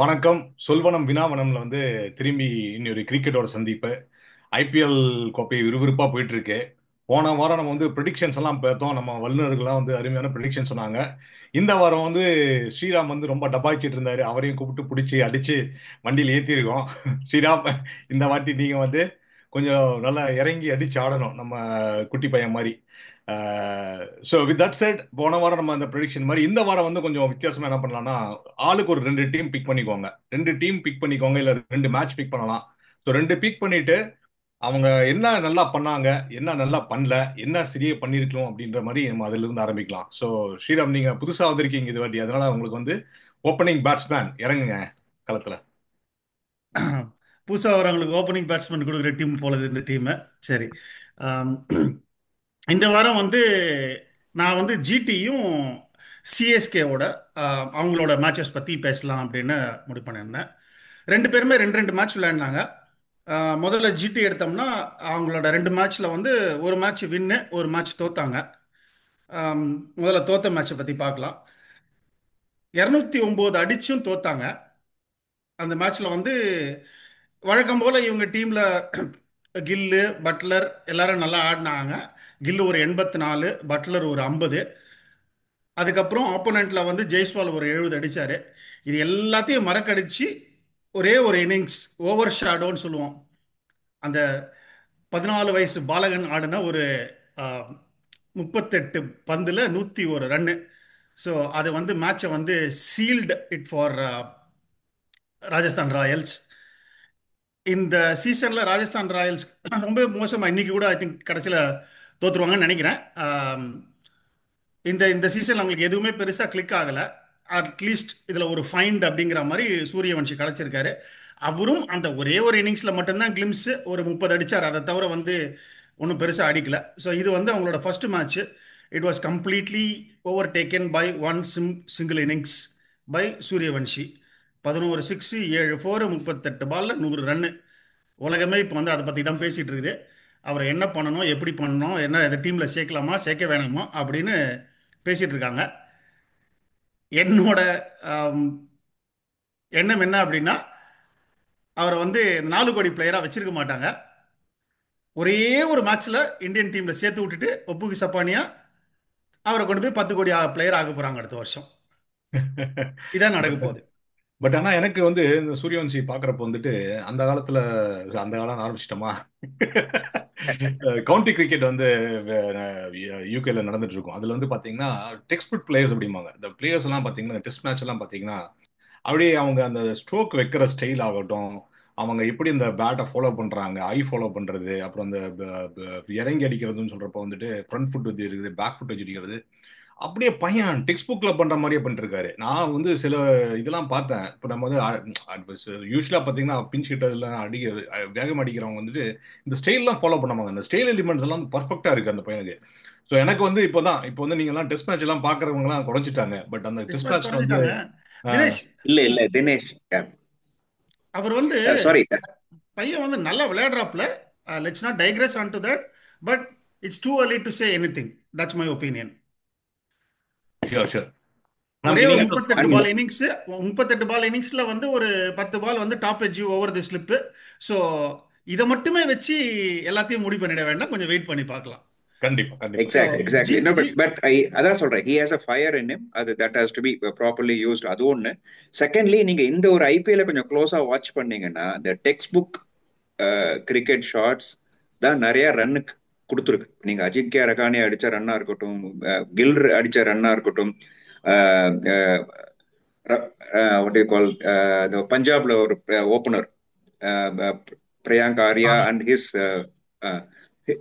வணக்கம். சொல்வனம் வினாவனம்ல திரும்பி இன்னொரு கிரிக்கெட்டோட சந்திப்பு. ஐபிஎல் கோப்பை விறுவிறுப்பா போயிட்டு இருக்கு. போன வாரம் நம்ம ப்ரெடிக்ஷன்ஸ் எல்லாம் பார்த்தோம். நம்ம வல்லுநர்கள்லாம் அருமையான ப்ரெடிக்ஷன் சொன்னாங்க. இந்த வாரம் ஸ்ரீராம் ரொம்ப டபாய்ச்சிட்டு இருந்தாரு. அவரையும் கூப்பிட்டு பிடிச்சி அடிச்சு வண்டியில் ஏத்திருக்கோம். ஸ்ரீராம், இந்த வாட்டி நீங்க கொஞ்சம் நல்லா இறங்கி அடிச்சு ஆடணும், நம்ம குட்டி பையன் மாதிரி. ஸோ வித் தட் செட், போன வாரம் நம்ம அந்த ப்ரெடிக்ஷன் மாதிரி இந்த வாரம் கொஞ்சம் வித்தியாசமா என்ன பண்ணலாம்னா, ஆளுக்கு ஒரு 2 டீம் பிக் பண்ணிக்கோங்க. 2 டீம் பிக் பண்ணிக்கோங்க, இல்ல 2 மேட்ச் பிக் பண்ணலாம். ஸோ 2 பிக் பண்ணிட்டு அவங்க என்ன நல்லா பண்ணாங்க, என்ன நல்லா பண்ணல, என்ன சரியா பண்ணிருக்கணும் அப்படின்ற மாதிரி நம்ம அதுல இருந்து ஆரம்பிக்கலாம். ஸோ ஸ்ரீராம், நீங்க புதுசா வந்திருக்கீங்க இது வாட்டி, அதனால உங்களுக்கு ஓப்பனிங் பேட்ஸ்மேன் இறங்குங்க களத்துல. புதுசாக வரவங்களுக்கு ஓப்பனிங் பேட்ஸ்மேன் கொடுக்குற டீம் போலது இந்த டீமை. சரி. ஆம், இந்த வாரம் நான் ஜிடியும் சிஎஸ்கேவோட அவங்களோட மேட்சஸ் பற்றி பேசலாம் அப்படின்னு முடிவு பண்ணியிருந்தேன். ரெண்டு பேருமே ரெண்டு ரெண்டு மேட்ச் விளையாடினாங்க. முதல்ல ஜிடி எடுத்தோம்னா அவங்களோட ரெண்டு மேட்ச்சில் ஒரு மேட்ச் வின்னு, ஒரு மேட்ச் தோத்தாங்க. ஆம், முதல்ல தோத்த மேட்சை பற்றி பார்க்கலாம். 209 அடிச்சும் தோத்தாங்க. அந்த மேட்ச்சில் வழக்கம் போல் இவங்க டீமில் கில்லு, பட்லர் எல்லாரும் நல்லா ஆடினாங்க. கில்லு ஒரு 84, பட்லர் ஒரு 50. அதுக்கப்புறம் ஆப்போனண்ட்ல ஜெய்ஸ்வால் ஒரு 70 அடிச்சாரு. இது எல்லாத்தையும் மறக்கடிச்சு ஒரே ஒரு இன்னிங்ஸ் ஓவர் ஷாடோன்னு சொல்லுவோம். அந்த 14 வயசு பாலகன் ஆடின ஒரு ஆ, 38 பந்துல 101 ரன்னு. ஸோ அது மேட்சை sealed it for Rajasthan Royals. இந்த சீசன்ல ராஜஸ்தான் ராயல்ஸ் ரொம்ப மோசமா இன்னைக்கு கூட ஐ திங்க் கடைசியில் தோத்துருவாங்கன்னு நினைக்கிறேன். இந்த இந்த சீசன் அவங்களுக்கு எதுவுமே பெருசா கிளிக் ஆகல. அட்லீஸ்ட் இதுல ஒரு ஃபைண்ட் அப்படிங்கிற மாதிரி சூரியவன்ஷி கிடைச்சிருக்காரு. அவரும் அந்த ஒரே ஒரு இன்னிங்ஸ்ல மட்டும்தான் கிளிம்ஸ் ஒரு 30 அடிச்சார். அதை தவிர ஒன்றும் பெருசா அடிக்கல. ஸோ இது அவங்களோட first match. It was completely over taken by one single innings by Suryavanshi. 11 six, 7 4, 38 பால்ல 100 ரன்னு. உலகமே இப்போ அதை பற்றி தான் பேசிட்டு இருக்குது. அவர் என்ன பண்ணணும், எப்படி பண்ணணும், என்ன இந்த டீமில் சேர்க்கலாமா சேர்க்க வேணாமா அப்படின்னு பேசிட்டு இருக்காங்க. என்னோட ஆம், எண்ணம் என்ன அப்படின்னா, அவரை 4 கோடி பிளேயராக வச்சிருக்க மாட்டாங்க. ஒரே ஒரு மேட்ச்ல இந்தியன் டீம்ல சேர்த்து விட்டுட்டு ஒப்புக்கு சப்பானியா அவரை கொண்டு போய் 10 கோடி பிளேயர் ஆக போறாங்க அடுத்த வருஷம். இதான் நடக்க பட் போகுது. பட் ஆனா எனக்கு இந்த சூரியவன்ஷி பாக்குறப்ப அந்த காலத்துல, அந்த காலம் ஆரம்பிச்சிட்டோமா, கவுண்டி கிரிக்கெட் யூகேல நடந்துட்டு இருக்கும். அதுல பாத்தீங்கன்னா டெக்ஸ்ட் புக் பிளேயர்ஸ் அப்படிம்பாங்க. இந்த பிளேயர்ஸ் எல்லாம் பாத்தீங்கன்னா டெஸ்ட் மேட்ச் எல்லாம் பாத்தீங்கன்னா அப்படியே அவங்க அந்த ஸ்ட்ரோக் வைக்கிற ஸ்டைல் ஆகட்டும், அவங்க எப்படி இந்த பேட்டை ஃபாலோ பண்றாங்க, ஐ ஃபாலோ பண்றது, அப்புறம் அந்த இறங்கி அடிக்கிறதுன்னு சொல்றப்ப ஃப்ரண்ட் ஃபுட் வச்சு இருக்குது, பேக் ஃபுட் வச்சு அடிக்கிறது, அப்படியே பையன் டெக்ஸ்ட் புக்ல பண்ற மாதிரியே பண்ணிட்டு இருக்காரு. நான் சில இதெல்லாம் பார்த்தேன். இப்போ நம்ம யூஸ்வலா பாத்தீங்கன்னா பிஞ்ச் ஹிட்டர்ல வேகம் அடிக்கிறவங்க இந்த ஸ்டைல்லாம் ஃபாலோ பண்ணுவாங்க. அந்த ஸ்டைல் எலிமெண்ட்ஸ் எல்லாம் பர்ஃபெக்டா இருக்கு அந்த பையனுக்கு. ஸோ எனக்கு இப்போ நீங்க எல்லாம் டெஸ்ட் மேட்ச் எல்லாம் பாக்குறவங்க எல்லாம் குறைச்சிட்டாங்க. பட் அந்த டெஸ்ட் டெஸ்ட் மேட்ச் மேட்ச்ல குறைஞ்சிட்டாங்க. தினேஷ், இல்ல இல்ல தினேஷ், அவர் சாரி. பையன் நல்லா விளையாடுறாப்ல. Let's not digress on to that. But it's too early to say anything. That's my opinion. Sure sure. ஒரே ஒரு நீங்க 38 பால் இன்னிங்ஸ்ல ஒரு 10 ball top edge over the slip. So இதை மட்டுமே வச்சு எல்லாத்தையும் முடிவு பண்ணிட வேண்டாம். கொஞ்சம் வெயிட் பண்ணி பார்க்கலாம். கண்டிப்பா கண்டிப்பா. So exactly ji exactly. No ji but அதான் சொல்றேன், he has a fire in him. அது that has to be properly used. அது ஒண்ணு. செகண்ட்லி, நீங்க இந்த ஒரு ஐபிஎல் கொஞ்சம் க்ளோஸா வாட்ச் பண்ணீங்கன்னா, இந்த டெக்ஸ்ட் புக் கிரிக்கெட் ஷாட்ஸ் தான் நிறைய ரன்னுக்கு கொடுத்துருக்கு. நீங்க அஜிங்கியா ரகானே அடிச்ச ரன்னா இருக்கட்டும், கில் அடிச்ச ரன்னா இருக்கட்டும், வாட் யூ கால், பஞ்சாப்ல ஒரு opener Priyansh Arya and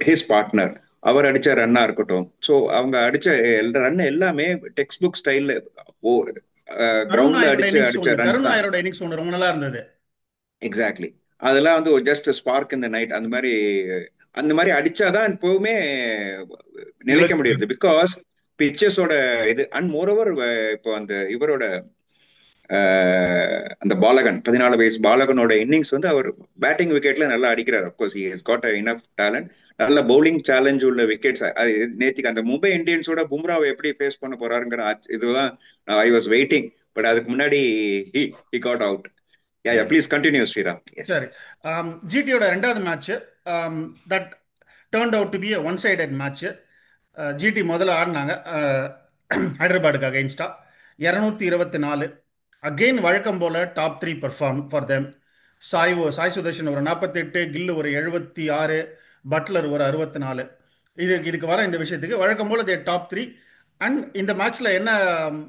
his partner, அவர் அடிச்ச ரன்னா இருக்கட்டும். ஸோ அவங்க அடிச்ச ரன் எல்லாமே டெக்ஸ்ட் புக் ஸ்டைல்ல தருண் கிரவுண்ட்ல நாயரோட அடிச்சு இன்னிங்ஸ் அடிச்ச ஒன்று ரன் தருண் தான். நாயரோட இன்னிங்ஸ் ஒன்று ரொம்ப நல்லா இருந்தது. எக்ஸாக்ட்லி. அதெல்லாம் ஜஸ்ட் ஸ்பார்க் இந்த நைட். அந்த மாதிரி அடிச்சாதான் எப்பவுமே நிலைக்க நிலச்சி முடியுது. பிகாஸ் பிச்சஸோட இது அண்ட் மோரோவர். இப்போ அந்த இவரோட அந்த பாலகன், 14 வயசு பாலகனோட இன்னிங்ஸ் அவர் பேட்டிங் விக்கெட்ல நல்லா அடிக்கிறார். Of course he has got enough talent. நல்ல பவுலிங் சேலஞ்ச் உள்ள விக்கெட்ஸ். நேத்திக்கு அந்த மும்பை இந்தியன்ஸோட பும்ராவை எப்படி ஃபேஸ் பண்ண போறாருங்கிற இதுதான் ஐ வாஸ் வெயிட்டிங். பட் அதுக்கு முன்னாடி he he got out. Yeah, yeah, ம். please continue, Sriram. Yes, சரி. yes. ஜிடியோட ரெண்டாவது match that turned out to be one sided match. GT முதல்ல ஆடினாங்க ஹைதராபாடுக்கு அகைன்ஸ்டா 224. அகெயின் வழக்கம் போல top three perform for them. Sai Sudharsan ஒரு 48, கில் ஒரு 76, பட்லர் ஒரு 64. இதுக்கு வர இந்த விஷயத்துக்கு வழக்கம் போல தே டாப் த்ரீ. அண்ட் இந்த மேட்ச்ல என்ன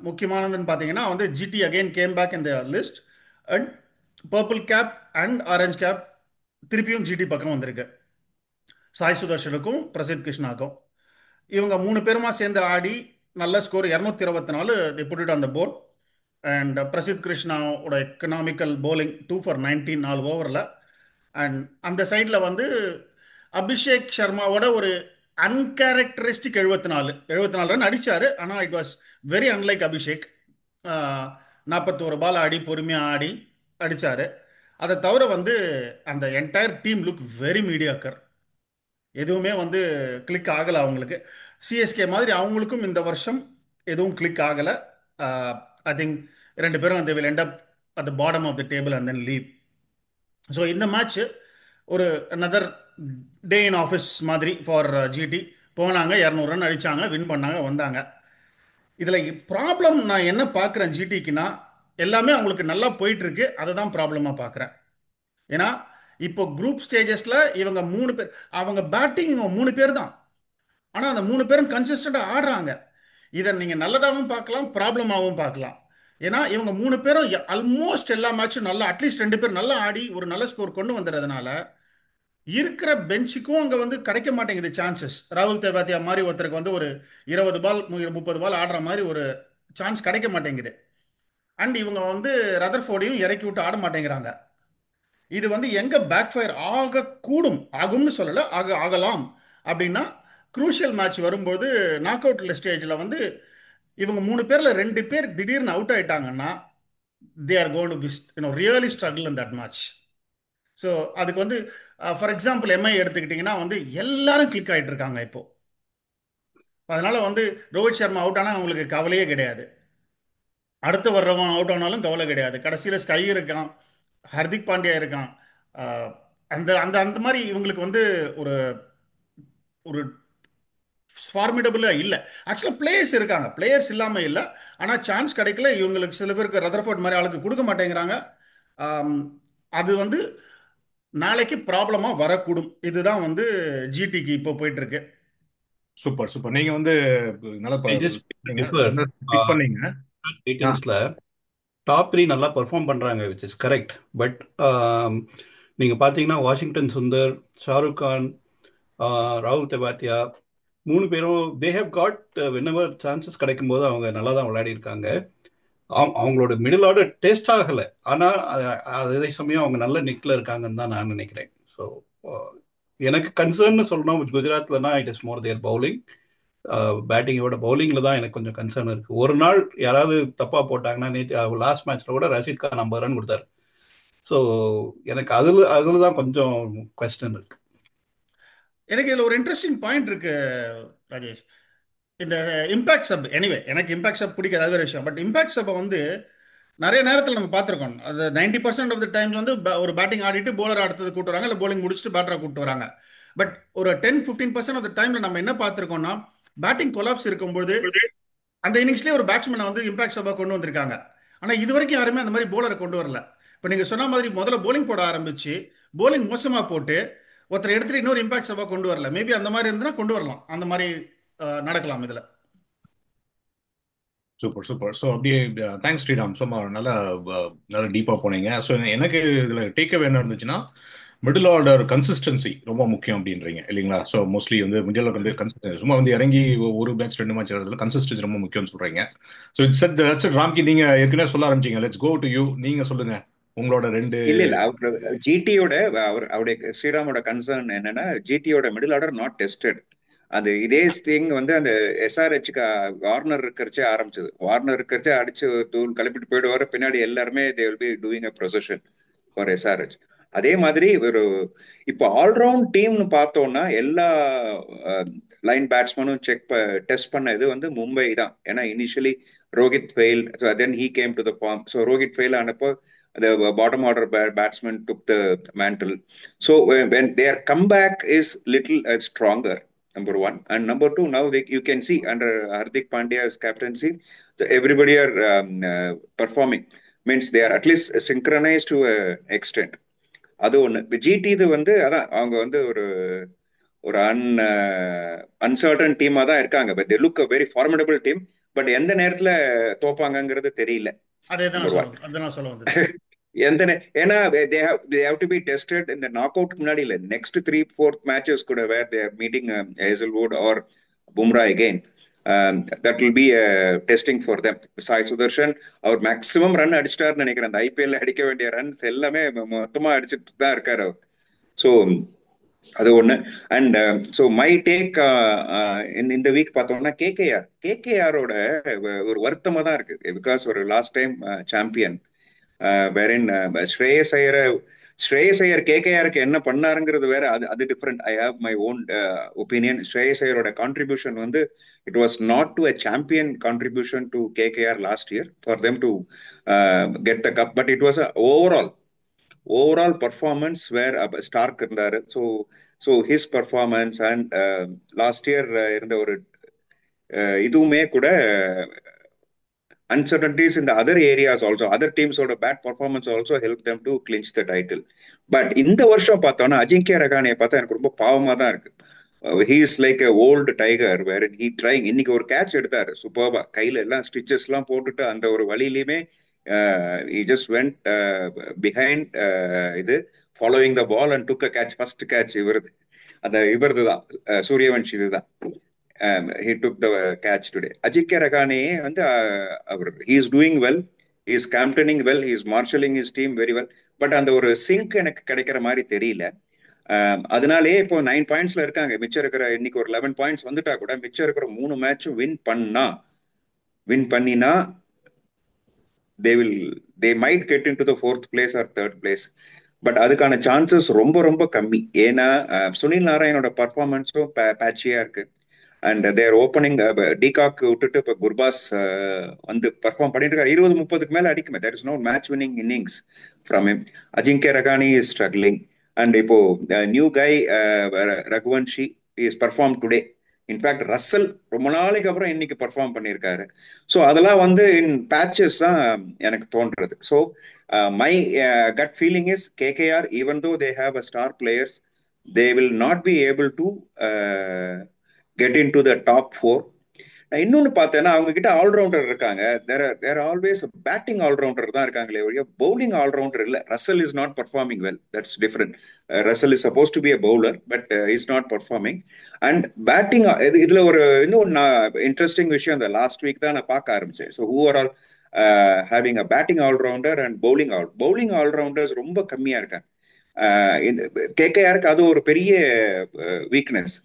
முக்கியமானதுன்னு பார்த்தீங்கன்னா வந்து ஜிடி அகைன் கேம் பேக் இந்த list. And purple cap and orange gap திருப்பியும் ஜிடி பக்கம் வந்திருக்கு. சாய் சுதர்ஷனுக்கும் பிரசித் கிருஷ்ணாக்கும் இவங்க மூணு பேருமா சேர்ந்து ஆடி நல்ல score 224 they put it on the board. And Prasidh கிருஷ்ணாவோட எக்கனாமிக்கல் bowling 2 for 19 4 ஓவரில். அண்ட் அந்த சைடில் வந்து அபிஷேக் சர்மாவோட ஒரு அன்கேரக்டரிஸ்டிக் 74 ரன் அடிச்சாரு. ஆனால் it was very unlike Abhishek. 41 பால் ஆடி பொறுமையாக ஆடி அடிச்சாரு. அதை தவிர வந்து அந்த entire team look very mediocre. எதுவுமே வந்து கிளிக் ஆகலை அவங்களுக்கு. சிஎஸ்கே மாதிரி அவங்களுக்கும் இந்த வருஷம் எதுவும் கிளிக் ஆகலை. ஐ திங்க் ரெண்டு பேரும் they will end up at the bottom of the table and then leave. So இந்த மேட்ச் ஒரு another டே இன் ஆஃபீஸ் மாதிரி ஃபார் ஜிடி. போனாங்க 200 ரன் அடிச்சாங்க, வின் பண்ணாங்க, வந்தாங்க. இதில் ப்ராப்ளம் நான் என்ன பார்க்குறேன் ஜிடிக்குன்னா, எல்லாமே அவங்களுக்கு நல்லா போயிட்டு இருக்கு. அதை தான் ப்ராப்ளமாக பார்க்குறேன். ஏன்னா இப்போ குரூப் ஸ்டேஜஸ்ல இவங்க மூணு பேர், அவங்க பேட்டிங் இவங்க மூணு பேர் தான். ஆனால் அந்த மூணு பேரும் கன்சிஸ்டண்டாக ஆடுறாங்க. இதை நீங்கள் நல்லதாகவும் பார்க்கலாம், ப்ராப்ளமாகவும் பார்க்கலாம். ஏன்னா இவங்க மூணு பேரும் ஆல்மோஸ்ட் எல்லா மேட்சும் நல்லா, அட்லீஸ்ட் ரெண்டு பேர் நல்லா ஆடி ஒரு நல்ல ஸ்கோர் கொண்டு வந்துடுறதுனால இருக்கிற பெஞ்சுக்கும் அங்கே வந்து கிடைக்க மாட்டேங்குது சான்சஸ். ராகுல் தேவாத்தியா மாதிரி ஒருத்தருக்கு வந்து ஒரு 20 பால் 30 பால் ஆடுற மாதிரி ஒரு சான்ஸ் கிடைக்க மாட்டேங்குது. அண்ட் இவங்க வந்து ரதர்ஃபோர்டையும் இறக்கி விட்டு ஆட மாட்டேங்கிறாங்க. இது வந்து எங்க பேக் ஃபயர் ஆகக்கூடும், ஆகும்னு சொல்லலை, ஆகலாம். அப்படின்னா குரூஷியல் மேட்ச் வரும்போது நாக் அவுட் ஸ்டேஜில் வந்து இவங்க மூணு பேர்ல ரெண்டு பேர் திடீர்னு அவுட் ஆயிட்டாங்கன்னா they are gone to be really struggle in that match. So அதுக்கு வந்து ஃபார் எக்ஸாம்பிள் எம்ஐ எடுத்துக்கிட்டிங்கன்னா வந்து எல்லாரும் கிளிக் ஆகிட்டு இருக்காங்க இப்போ. அதனால வந்து ரோஹித் சர்மா அவுட் ஆனால் அவங்களுக்கு கவலையே கிடையாது. அடுத்து வர்றவன் அவுட் ஆனாலும் கவலை கிடையாது. கடைசியில் ஸ்கை இருக்கான், ஹர்திக் பாண்டியா இருக்கான். அஹ் அந்த அந்த அந்த மாதிரி இவங்களுக்கு வந்து ஒரு ஒரு ஃபார்மிடபுளாக இல்லை. ஆக்சுவலாக பிளேயர்ஸ் இருக்காங்க, பிளேயர்ஸ் இல்லாமல் இல்லை. ஆனால் சான்ஸ் கிடைக்கல இவங்களுக்கு. சில பேருக்கு ரதர்ஃபோர்ட் மாதிரி ஆளுக்கு கொடுக்க மாட்டேங்கிறாங்க. ஆம், அது வந்து நாளைக்கு ப்ராப்ளமாக வரக்கூடும். இதுதான் வந்து ஜிடிக்கு இப்போ போயிட்டு இருக்கு. Super super. நீங்க வந்து நல்லா ஐ ஜஸ்ட் நீங்க டிஃபர் பிக் பண்ணீங்க. ஆ, டீட்டெயில்ஸ்ல டாப் த்ரீ நல்லா பெர்ஃபார்ம் பண்றாங்க, விச் இஸ் கரெக்ட். பட் நீங்க பாத்தீங்கன்னா வாஷிங்டன் சுந்தர், ஷாருக் கான், ராகுல் தெவாட்டியா மூணு பேரும் they have God whenever chances கிடைக்கும் போது அவங்க நல்லா தான் விளையாடி இருக்காங்க. அவங்களோட மிடில் ஆர்டர் டேஸ்ட் ஆகலை, ஆனா அதே சமயம் அவங்க நல்ல நிக்ல இருக்காங்கன்னு தான் நான் நினைக்கிறேன். ஸோ எனக்கு கன்சர்ன் சொல்லணும் குஜராத்லனா it is more there bowling. பேட்டிங்கோட பவுலிங்ல தான் எனக்கு கொஞ்சம் கன்சர்ன் இருக்கு. ஒரு நாள் யாராவது தப்பா போட்டாங்கன்னா, நேற்று லாஸ்ட் மேட்ச்ல கூட ரஷீத் கான் 50 ரன் கொடுத்தாரு. ஸோ எனக்கு அதுல தான் கொஞ்சம் கொஸ்டின் இருக்கு. எனக்கு இதில் ஒரு இன்ட்ரெஸ்டிங் பாயிண்ட் இருக்கு ராஜேஷ். இந்த இம்பாக்ட் சப், எனிவே எனக்கு இம்பாக்ட் சப் பிடிக்காது, அது வேற விஷயம். பட் இம்பாக்ட் சப்பை வந்து நிறைய நேரத்தில் நம்ம பார்த்துருக்கோம். அது 90% ஆஃப் த டைம்ஸ் வந்து ஒரு பேட்டிங் ஆடிட்டு போலர் அடுத்தது கூட்டு வராங்க, இல்லை போலிங் முடிச்சுட்டு பேட்டரை கூட்டு வராங்க. பட் ஒரு 10-15% ஆஃப் த டைம்ல நம்ம என்ன பார்த்துருக்கோம்னா, பேட்டிங் கொலாப்ஸ் இருக்கும்போது அந்த இன்னிங்ஸ்லேயே ஒரு பேட்ஸ்மேனை வந்து இம்பாக்ட் சப்பா கொண்டு வந்திருக்காங்க. ஆனால் இது வரைக்கும் யாருமே அந்த மாதிரி போலரை கொண்டு வரல. இப்போ நீங்கள் சொன்ன மாதிரி முதல்ல போலிங் போட ஆரம்பிச்சு போலிங் மோசமாக போட்டு ஒருத்தர் எடுத்துட்டு இன்னொரு இம்பாக்ட் சப்பா கொண்டு வரல. மேபி அந்த மாதிரி இருந்ததுன்னா கொண்டு வரலாம், அந்த மாதிரி நடக்கலாம் இதில். Super super. ஸோ அப்படியே தேங்க்ஸ் ஸ்ரீராம். சும்மா நல்லா நல்லா டீப்பாக போனீங்க. ஸோ எனக்கு இதில் டேக் என்ன இருந்துச்சுன்னா, மிடில் ஆர்டர் கன்சிஸ்டன்சி ரொம்ப முக்கியம் அப்படின்றீங்க இல்லைங்களா? ஸோ மோஸ்ட்லி வந்து மிடில் ஆர்டர் வந்து கன்சிஸ்டன்சி, சும்மா வந்து இறங்கி ஒரு மேட்ச் 2 மேட்ச் ஆடுறதுல கன்சிஸ்டன்சி ரொம்ப முக்கியம்னு சொல்றீங்க. ஸோ இட்ஸ் இட் ராம்கி, நீங்க ஏற்கனவே சொல்ல ஆரம்பிச்சீங்க. Let's go to you. நீங்க சொல்லுங்க உங்களோட ரெண்டு. இல்ல இல்ல ஜிடியோட அவருடைய ஸ்ரீராமோட கன்சர்ன் என்னன்னா, ஜிடியோட மிடில் ஆர்டர் நாட் டெஸ்டட். அது இதே திங் வந்து அந்த எஸ்ஆர்ஹெச்க்கு வார்னர் இருக்கிறச்சே ஆரம்பிச்சது. வார்னர் இருக்கிறச்சே அடிச்சு தூள் கிளப்பிட்டு போயிடுவாரு, பின்னாடி எல்லாருமே they will be doing a procession for SRH. அதே மாதிரி ஒரு இப்போ ஆல்ரவுண்ட் டீம்னு பார்த்தோம்னா எல்லா லைன் பேட்ஸ்மேனும் டெஸ்ட் பண்ண இது வந்து மும்பை தான். ஏன்னா initially Rohit failed, so then he came to the form. So Rohit failed ஆனப்போ the bottom order batsman took the mantle. So when their comeback is little stronger, number one, and number two, now you can see under Hardik Pandya's captaincy, so everybody are performing. Means they are at least synchronized to a extent. அது ஒன்று. GT இது வந்து அதான் அவங்க வந்து ஒரு ஒரு uncertain டீமா தான் இருக்காங்க. But they look a very formidable team. But எந்த நேரத்துல தோப்பாங்கங்கிறது தெரியல. அதே தான் நம்பர் ஒன். நான் சொல்ல வந்தேன். ஏன்னா they have to be tested in the knockout முன்னாடி இல்ல, நெக்ஸ்ட் 3-4 மேட்சஸ் கூட வேர் they are meeting Hazelwood or Bumrah again. That will be a testing for them. Sai Sudharsan அவர் மேக்ஸிமம் ரன் அடிச்சிட்டாருன்னு நினைக்கிறேன். அந்த ஐபிஎல் அடிக்க வேண்டிய ரன்ஸ் எல்லாமே மொத்தமா அடிச்சுட்டு தான் இருக்காரு அவர். ஸோ அது ஒண்ணு. அண்ட் ஸோ மை டேக் இந்த வீக் பார்த்தோம்னா கேகேஆரோட ஒரு வருத்தமா தான் இருக்கு. பிகாஸ் ஒரு last time champion wherein Shreyas Iyer கேகேஆருக்கு என்ன பண்ணாருங்கிறது வேற, அது different. I have my own opinion. Shreyas ஐயரோட கான்ட்ரிபியூஷன் வந்து it was not to a champion contribution to KKR last year for them to get the cup. But it was overall performance where Starc இருந்தாரு. So his performance and last year இருந்த ஒரு இதுவுமே கூட uncertainties in the other areas also, other teams oda bad performance also helped them to clinch the title. But இந்த வருஷம் பார்த்தோம்னா அஜிங்கிய ரகானே பார்த்தா எனக்கு ரொம்ப பாவமா தான் இருக்கு. he is like a old tiger where he trying. இன்னைக்கு ஒரு கேட்ச் எடுத்தாரு சூப்பர்பா, கையில எல்லாம் ஸ்டிச்சஸ் எல்லாம் போட்டுட்டு அந்த ஒரு வழியிலுமே he just went behind இது following the ball and took a catch. first catch இவரது தான் சூரியவன்ஷி இதுதான். He took the catch today. Ajinkya Rahane வந்து he is doing well, he is captaining well, he is marshalling his team very well. But அந்த ஒரு sink எனக்கு கிடைக்கிற மாதிரி தெரியல. அதனாலே இப்போ 9 பாயிண்ட்ஸ்ல இருக்காங்க. மிச்சம் இருக்கிற இன்னைக்கு ஒரு 11 பாயிண்ட்ஸ் வந்துட்டா கூட மிச்சம் இருக்கிற 3 மேட்சும் வின் பண்ணினா they might get into the 4th place or 3rd place. But அதுக்கான சான்சஸ் ரொம்ப ரொம்ப கம்மி. ஏன்னா சுனில் நாராயணோட பர்ஃபார்மன்ஸும் பேட்சியா இருக்கு. அண்ட் தேர் ஓப்பனிங் டிகாக் விட்டுட்டு இப்போ குர்பாஸ் வந்து பர்ஃபார்ம் பண்ணிட்டு இருக்காரு. 20-30க்கு மேல அடிக்குமே. There is no match winning innings from him. Ajinkya Rahane is struggling. And இப்போ new guy Raghuvanshi is perform today. In fact Russell ரொம்ப நாளைக்கு அப்புறம் இன்னைக்கு பர்ஃபார்ம் பண்ணியிருக்காரு. ஸோ அதெல்லாம் வந்து இன் பேச்சஸ் தான் எனக்கு தோன்றது. So my cut feeling is KKR even though they have a star players, they will not be able to get into the top 4. இன்னொன்னு பார்த்தேன்னா அவங்க கிட்ட ஆல்ரவுண்டர் இருக்காங்க. தேர் ஆல்வேஸ் பேட்டிங் ஆல்ரவுண்டர் தான் இருக்காங்களே ஒழிய பவுலிங் ஆல்ரவுண்டர் இல்ல. Russell is not performing well, that's different. Russell is suppose to be a bowler but is not performing. And batting இதுல ஒரு இன்னும் இன்ட்ரெஸ்டிங் விஷயம் இந்த லாஸ்ட் வீக் தான் நான் பார்க்க ஆரம்பிச்சேன். So who are all having a batting allrounder and bowling allrounders ரொம்ப கம்மியா இருக்காங்க. கேகேஆருக்கு அது ஒரு பெரிய weakness.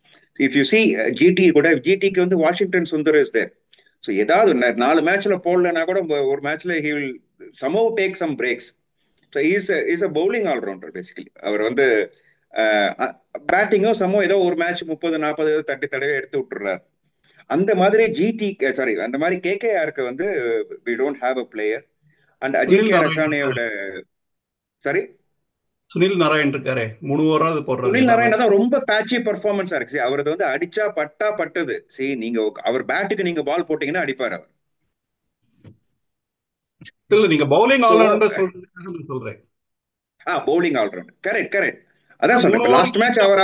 If you see GT கூட, GTக்கு வந்து Washington Sundar is there. So ஏதாவது 4 மேட்ச்ல போடலன்னா கூட ஒரு மேட்ச்ல he will somehow take some breaks. So he's a bowling all-rounder basically. அவர் வந்து பேட்டிங்கும் சமோ ஏதோ ஒரு மேட்ச் 30-40 தடவை எடுத்து விட்டுறாரு. அந்த மாதிரி அந்த மாதிரி கேகேஆருக்கு வந்து we don't have a player. And Ajinkya ரகானேயோட சுனில் நாராயண் இருக்காரு, 3 ஓவராவது போடுறாரு. சுனில் நாராயண் தான் ரொம்ப பேட்சி பர்ஃபார்மன்ஸா இருக்கு. அவரது வந்து அடிச்சா பட்டது. நீங்க அவர் பேட்டுக்கு நீங்க பால் போட்டீங்கன்னா அடிப்பாரு அவர். இல்ல நீங்க பவுலிங் ஆல்ரவுண்டர் சொல்றேன். Bowling allrounder correct. அதான் சொல்றேன். லாஸ்ட் மேட்ச் அவர்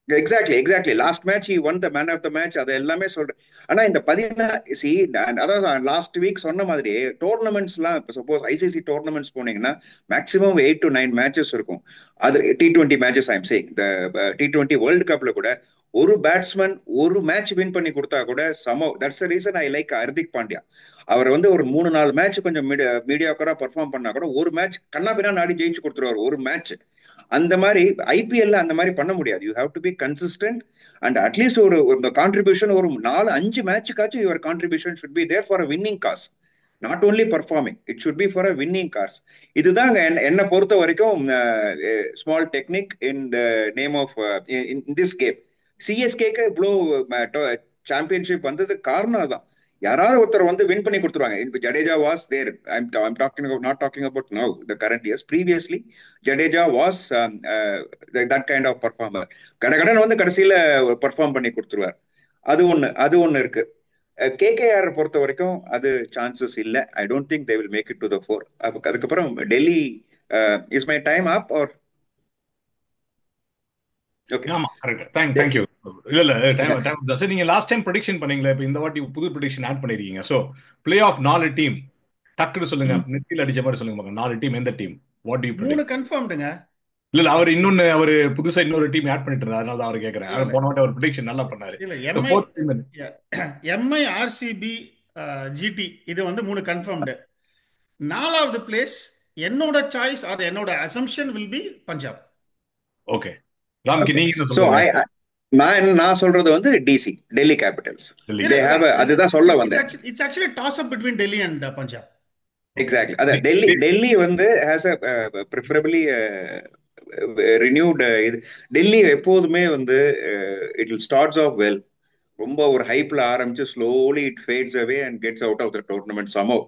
exactly last match he won the man of the match. அது எல்லாமே சொல்றேன். ஆனா இந்த 14 அதான் லாஸ்ட் வீக் சொன்ன மாதிரி டோர்னமெண்ட்ஸ்லாம் இப்போ சப்போஸ் ஐசிசி டோர்னமெண்ட்ஸ் போனீங்கன்னா மேக்ஸிமம் 8 to 9 மேட்சஸ் இருக்கும். அது T20 மேட்சஸ் ஐம் சேயிங். இந்த T20 வேர்ல்டு கப்ல கூட ஒரு பேட்ஸ்மேன் ஒரு மேட்ச் வின் பண்ணி கொடுத்தா கூட that's the reason I like Hardik Pandya. அவர் வந்து ஒரு 3-4 மேட்ச் கொஞ்சம் மீடியாக்கரா பர்ஃபார்ம் பண்ணா கூட ஒரு மேட்ச் கண்ணா பின்னா நாடி ஜெயிச்சு கொடுத்துருவாரு ஒரு மேட்ச். அந்த மாதிரி ஐபிஎல்ல அந்த மாதிரி பண்ண முடியாது. You have to be consistent and at least ஒரு கான்ட்ரிபியூஷன் ஒரு 4-5 மேட்சுக்காச்சும் your contribution should be there for a winning cause, not only performing. It should be for a winning cause. இதுதாங்க என்னை பொறுத்த வரைக்கும் small technique in the name of in this game. சிஎஸ்கேக்கு இவ்வளோ championship வந்தது காரணம் தான். யாராவது ஒருத்தர் வந்து வின் பண்ணி கொடுத்துருவாங்க. இப்போ Jadeja was there. I'm talking not talking about now the current years. Previously Jadeja was that kind of performer. கடகடன் வந்து கடைசியில பர்ஃபார்ம் பண்ணி கொடுத்துருவார். அது ஒண்ணு இருக்கு. கேகேஆர் பொறுத்த வரைக்கும் அது சான்சஸ் இல்லை. I don't think they will make it to the four. அதுக்கப்புறம் Delhi is my time up or okay. ஆமா கரெக்ட். தேங்க்யூ. இல்ல டைம் சரி. நீங்க லாஸ்ட் டைம் ப்ரெடிக்ஷன் பண்ணீங்களா, இப்போ இந்த வாட்டி புது ப்ரெடிக்ஷன் ஆட் பண்ணிருக்கீங்க. ஸோ பிளே ஆஃப் 4 டீம் டக்குன்னு சொல்லுங்க, நெத்தியில் அடிச்ச மாதிரி சொல்லுங்க பார்க்கலாம். 4 டீம் எந்த team? What do you 3 predict? கன்ஃபார்ம்டுங்க. இல்ல அவர் புதுசா இன்னொரு டீம் ஆட் பண்ணிட்டு இருந்தாரு, அதனால தான் அவர் கேக்குறேன். இல்ல போன வாட்டி அவர் ப்ரெடிக்ஷன் நல்லா பண்ணாரு. இல்ல The MI fourth team MI RCB GT இது வந்து 3 கன்ஃபார்ம்டு. 4வது பிளேஸ் என்னோட சாய்ஸ் ஆர் என்னோட assumption will be Punjab. Okay. Ramki நீங்க என்ன ஸோ சொல்றீங்க? நான் சொல்றது வந்து டிசி, டெல்லி கேபிட்டல்ஸ். டெல்லி. இல்ல தே ஹேவ் அதான் அதுதான் சொல்ல வந்தேன். It's actually toss up between Delhi and Punjab. Exactly. அதான் டெல்லி வந்து ஹேஸ் அ ப்ரிஃபரபிளி ரினியூட். இது டெல்லி எப்போதுமே வந்து it will starts off well. ரொம்ப ஒரு ஹைப்ல ஆரம்பிச்சு slowly it fades away and gets out of the tournament சமோ.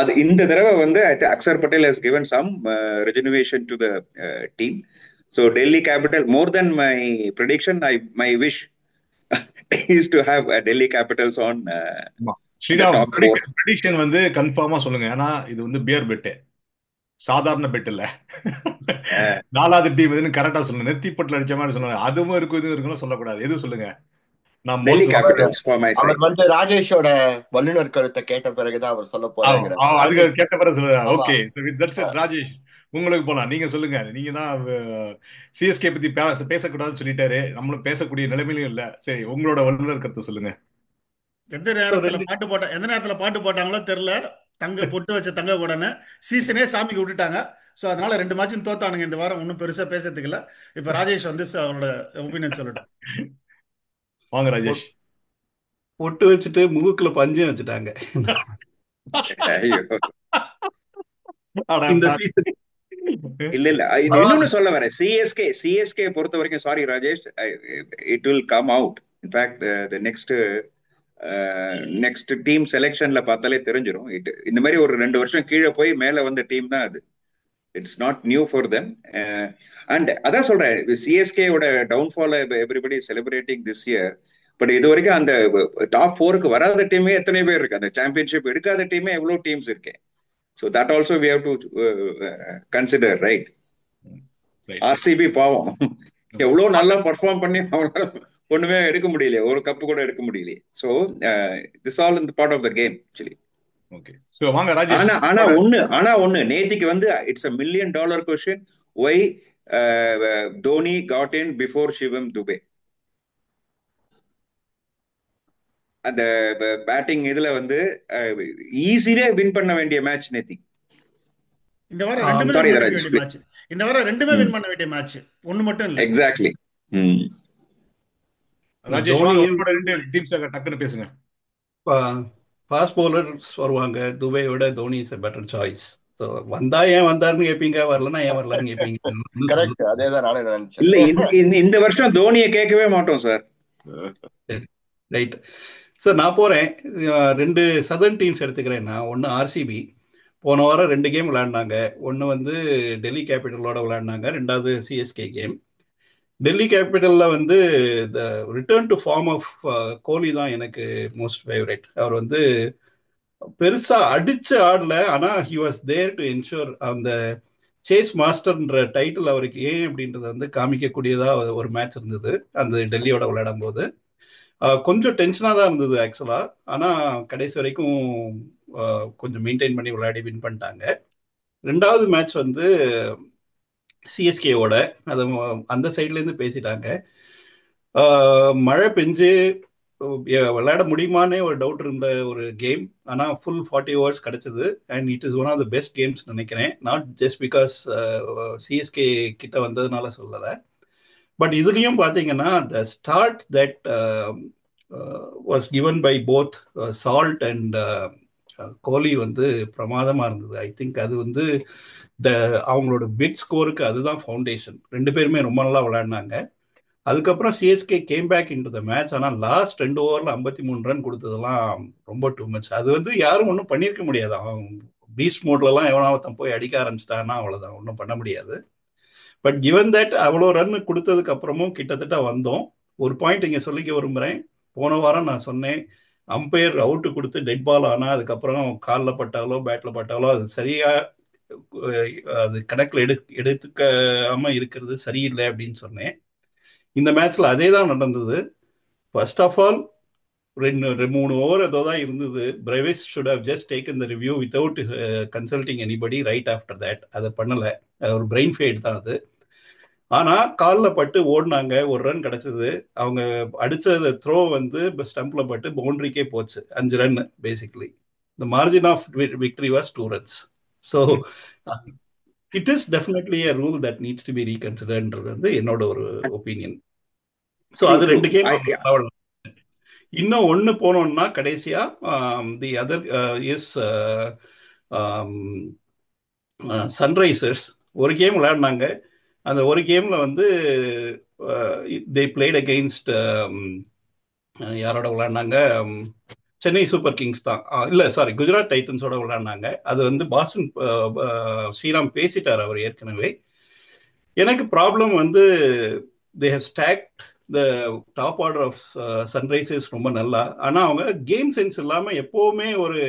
அது இந்த தடவை வந்து Axar Patel has given some rejuvenation to the team. So Delhi capital more than my prediction, my wish is to have Delhi capitals on Shriram top 4. Prediction வந்து கன்ஃபார்மா சொல்லுங்க, ஏன்னா இது வந்து பியர் பெட், சாதாரண பெட் இல்ல. 4வது டீம் எதுன்னு கரெக்டா சொல்லுங்க. நெத்திப்பட்டில் அடிச்ச மாதிரி சொல்லுங்க. அதுவும் இருக்கும் இதுவும் இருக்குன்னு சொல்லக்கூடாது. எது சொல்லுங்க? நான் Delhi most capitals for my our side. வந்து ராஜேஷோட வல்லுநர் கருத்தை கேட்ட பிறகுதான் அவர் சொல்ல போறாங்கிறார். அதுக்கு கேட்ட பிறகு சொல்லுங்க. ஆமா. Okay that's it. ராஜேஷ் உங்களுக்கு போலாம். நீங்க சொல்லுங்க. நீங்க தான் சிஎஸ்கே பத்தி பேசக்கூடாதுன்னு சொல்லிட்டாரு. நம்மளும் பேசக்கூடிய நிலைமையிலும் இல்ல. சரி, உங்களோட வல்லுநர் கருத்தை சொல்லுங்க. எந்த நேரத்துல பாட்டு போட்டாங்களோ தெரியல. தங்க பொட்டு வச்ச தங்க கூடன்னு சீசனே சாமிக்கு விட்டுட்டாங்க. ஸோ அதனால 2 மேட்சும் தோத்தானுங்க இந்த வாரம். ஒன்றும் பெருசா பேசுறதுக்கு இல்ல. இப்ப ராஜேஷ் வந்து அவரோட ஒப்பீனியன் சொல்லட்டும். வாங்க ராஜேஷ். பொட்டு வச்சுட்டு முகுக்குல பஞ்சு வச்சுட்டாங்க ஐயோ இந்த சீசன். இல்ல இது இன்னொன்னு சொல்ல வரேன். சிஎஸ்கே பொறுத்த வரைக்கும், sorry Rajesh, it will come out. In fact the next team செலெக்ஷன்ல பார்த்தாலே தெரிஞ்சிடும். இந்த மாதிரி ஒரு 2 வருஷம் கீழே போய் மேல வந்த டீம் தான் அது. It's not new for them. And அதான் சொல்றேன், சிஎஸ்கேயோட downfall everybody celebrating this year. But இது வரைக்கும் அந்த டாப் 4க்கு வராத டீமே எத்தனை பேர் இருக்கு. அந்த சாம்பியன்ஷிப் எடுக்காத டீமே எவ்வளவு டீம்ஸ் இருக்கு. So that also we have to consider, right? RCB பாவம் எவ்வளவு நல்லா பர்ஃபார்ம் பண்ணி அவங்களால ஒண்ணுமே எடுக்க முடியல, ஒரு கப்பு கூட எடுக்க முடியல. So this all in part of the game actually. Okay. So வாங்க ராஜேஷ். ஆனா ஒண்ணு நேத்திக்கு வந்து it's $1 million question. Why Dhoni got in before Shivam Dube? அந்த பேட்டிங் இதுல வந்து ஈஸியா வின் பண்ண வேண்டிய மேட்ச் நேத்தி. இந்த வாரம் ரெண்டுமே வின் பண்ண வேண்டிய மேட்ச், ஒன்னு மட்டும் இல்ல. எக்ஸாக்ட்லி. ராஜேஷ் உங்களோட 2 டீம்ஸ் டக்குன்னு பேசுங்க. ஃபாஸ்ட் பவுலர்ஸ் வருவாங்க. துபையோட Dhoni is a better choice. So வந்தா ஏன் வந்தாருன்னு கேப்பீங்க, வரலன்னா ஏன் வரலன்னு கேப்பீங்க. கரெக்ட், அதேதான் நானே நினைச்சேன். இல்ல இந்த வருஷம் தோனியை கேட்கவே மாட்டோம் சார். ரைட். ஸோ நான் போறேன். 2 சதர்ன் டீம்ஸ் எடுத்துக்கிறேன். நான் ஒன்று ஆர்சிபி, போன வாரம் 2 கேம் விளையாடினாங்க. ஒன்று வந்து டெல்லி கேபிட்டலோட விளையாடினாங்க, 2வது சிஎஸ்கே கேம். டெல்லி கேபிட்டலில் வந்து the return to form of Kohli தான் எனக்கு மோஸ்ட் ஃபேவரட். அவர் வந்து பெருசா அடிச்சு ஆடல, ஆனா he was there to ensure அந்த சேஸ் மாஸ்டர்ன்ற டைட்டில் அவருக்கு ஏன் அப்படின்றத வந்து காமிக்கக்கூடியதா ஒரு மேட்ச் இருந்தது அந்த டெல்லியோட விளையாடும் போது. கொஞ்சம் டென்ஷனாக தான் இருந்தது ஆக்சுவலா, ஆனா கடைசி வரைக்கும் கொஞ்சம் மெயின்டைன் பண்ணி விளையாடி வின் பண்ணிட்டாங்க. 2வது மேட்ச் வந்து சிஎஸ்கேவோட, அது அந்த சைட்ல இருந்து பேசிட்டாங்க. மழை பெஞ்சு விளையாட முடியுமானே ஒரு டவுட் இருந்த ஒரு கேம், ஆனா ஃபுல் 40 overs கிடைச்சது. And it is one of the best games நினைக்கிறேன். நாட் ஜஸ்ட் பிகாஸ் சிஎஸ்கே கிட்ட வந்ததுனால சொல்லலை, பட் இதுலயும் பாத்தீங்கன்னா the start that was given by both Salt and Kohli வந்து பிரமாதமா இருந்தது. ஐ திங்க் அது வந்து அவங்களோட பிக் ஸ்கோருக்கு அதுதான் ஃபவுண்டேஷன். 2 பேருமே ரொம்ப நல்லா விளையாடினாங்க. அதுக்கப்புறம் CSK came back in to the match. ஆனால் லாஸ்ட் 2 ஓவரில் 53 ரன் கொடுத்ததெல்லாம் ரொம்ப டூ மச். அது வந்து யாரும் ஒன்றும் பண்ணியிருக்க முடியாது. அவன் பீஸ்ட் மோட்லலாம் எவனாவத்தன் போய் அடிக்க ஆரம்பிச்சிட்டான்னா அவ்வளோதான், ஒன்றும் பண்ண முடியாது. பட் கிவன் தட் அவ்வளோ ரன் கொடுத்ததுக்கு அப்புறமும் கிட்டத்தட்ட வந்தோம். ஒரு பாயிண்ட் இங்கே சொல்லிக்க விரும்புகிறேன். போன வாரம் நான் சொன்னேன், அம்பையர் அவுட்டு கொடுத்து டெட் பால் ஆனால் அதுக்கப்புறம் காலில் பட்டாலோ பேட்டில் பட்டாலோ அது சரியா அது கணக்கில் எடுத்துக்காம இருக்கிறது சரியில்லை அப்படின்னு சொன்னேன். இந்த மேட்ச்ல அதே தான் நடந்தது. ஃபர்ஸ்ட் ஆஃப் ஆல் 3 ஓவர் ஏதோ தான் இருந்தது. Brevis should have just taken the review without consulting anybody right after that. அதை பண்ணல. ஒரு பிரெயின் ஃபேட் தான் அது. ஆனா காலில் பட்டு ஓடினாங்க, ஒரு ரன் கிடைச்சது. அவங்க அடிச்ச த்ரோ வந்து ஸ்டம்ப்ல பட்டு பவுண்டரிக்கே போச்சு. 5 run basically. The margin of victory was 2 runs. So it is definitely a rule that needs to be reconsidered வந்து என்னோட ஒரு ஒப்பீனியன். ஸோ True, அது true. 2 கேம். இன்னும் ஒன்று போனோம்னா கடைசியா தி அதர் இஸ் சன்ரைசர்ஸ் ஒரு கேம் விளையாடினாங்க. அந்த ஒரு கேம்ல வந்து தே பிளேட் அகெயின்ஸ்ட் யாரோட விளையாடினாங்க, சென்னை சூப்பர் கிங்ஸ் தான், இல்ல சாரி குஜராத் டைட்டன்ஸோட விளையாடினாங்க. அது வந்து பாஸ்டன் ஸ்ரீராம் பேசிட்டார் அவர் ஏற்கனவே. எனக்கு ப்ராப்ளம் வந்து they have stacked the top order of Sunrisers ரொம்ப நல்லா. ஆனா அவங்க கேம் சென்ஸ் இல்லாம எப்பவுமே ஒரு